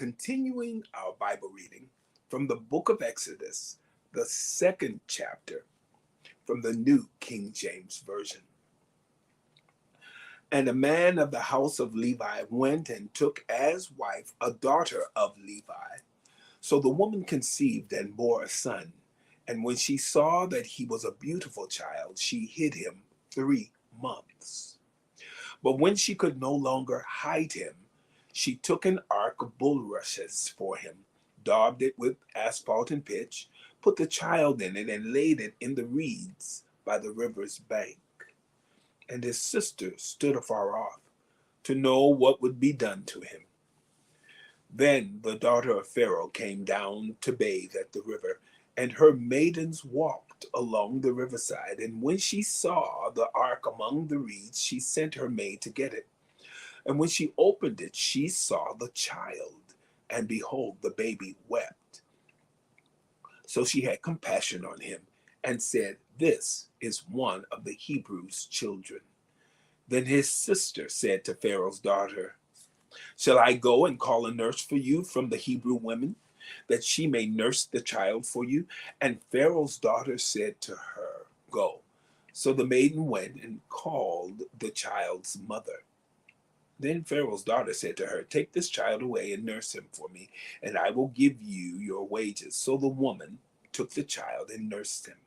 continuing our Bible reading from the book of Exodus, the second chapter, from the New King James Version. And a man of the house of Levi went and took as wife a daughter of Levi. So the woman conceived and bore a son. And when she saw that he was a beautiful child, she hid him 3 months. But when she could no longer hide him, she took an ark of bulrushes for him, daubed it with asphalt and pitch, put the child in it, and laid it in the reeds by the river's bank. And his sister stood afar off to know what would be done to him. Then the daughter of Pharaoh came down to bathe at the river, and her maidens walked along the riverside. And when she saw the ark among the reeds, she sent her maid to get it. And when she opened it, she saw the child, and behold, the baby wept. So she had compassion on him and said, "This is one of the Hebrews' children." Then his sister said to Pharaoh's daughter, "Shall I go and call a nurse for you from the Hebrew women, that she may nurse the child for you?" And Pharaoh's daughter said to her, "Go." So the maiden went and called the child's mother. Then Pharaoh's daughter said to her, "Take this child away and nurse him for me, and I will give you your wages." So the woman took the child and nursed him.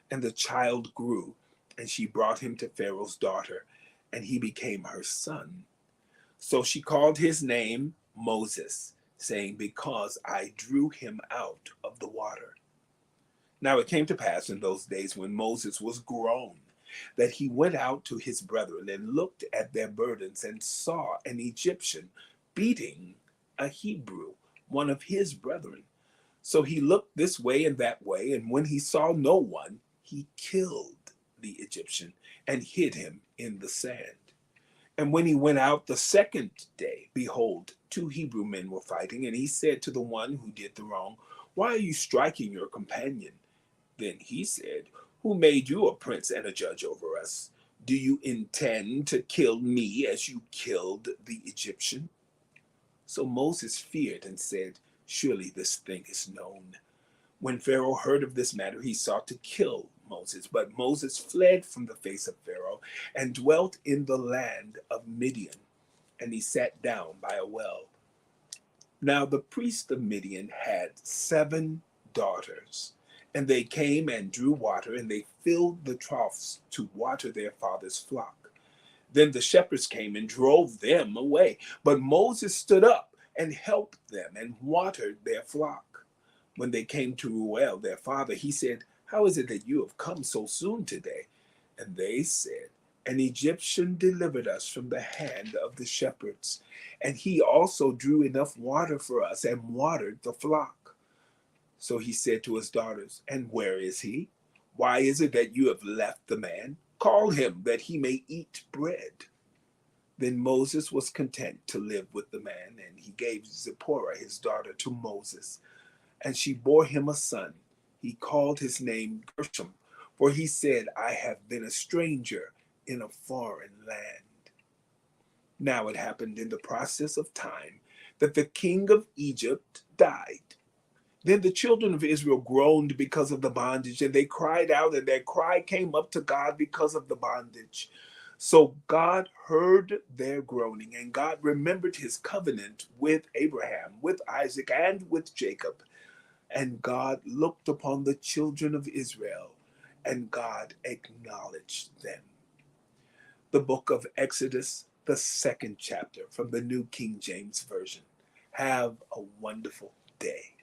And the child grew, and she brought him to Pharaoh's daughter, and he became her son. So she called his name Moses, saying, "Because I drew him out of the water." Now it came to pass in those days, when Moses was grown, that he went out to his brethren and looked at their burdens, and saw an Egyptian beating a Hebrew, one of his brethren. So he looked this way and that way, and when he saw no one, he killed the Egyptian and hid him in the sand. And when he went out the second day, behold, 2 Hebrew men were fighting, and he said to the one who did the wrong, "Why are you striking your companion?" Then he said, "Who made you a prince and a judge over us? Do you intend to kill me as you killed the Egyptian?" So Moses feared and said, "Surely this thing is known." When Pharaoh heard of this matter, he sought to kill Moses. But Moses fled from the face of Pharaoh and dwelt in the land of Midian, and he sat down by a well. Now the priest of Midian had 7 daughters, and they came and drew water, and they filled the troughs to water their father's flock. Then the shepherds came and drove them away. But Moses stood up and helped them and watered their flock. When they came to Ruel, their father, he said, "How is it that you have come so soon today?" And they said, "An Egyptian delivered us from the hand of the shepherds, and he also drew enough water for us and watered the flock." So he said to his daughters, "And where is he? Why is it that you have left the man? Call him, that he may eat bread." Then Moses was content to live with the man, and he gave Zipporah his daughter to Moses, and she bore him a son. He called his name Gershom, for he said, "I have been a stranger in a foreign land." Now it happened in the process of time that the king of Egypt died. Then the children of Israel groaned because of the bondage, and they cried out, and their cry came up to God because of the bondage. So God heard their groaning, and God remembered his covenant with Abraham, with Isaac, and with Jacob. And God looked upon the children of Israel, and God acknowledged them. The book of Exodus, the second chapter, from the New King James Version. Have a wonderful day.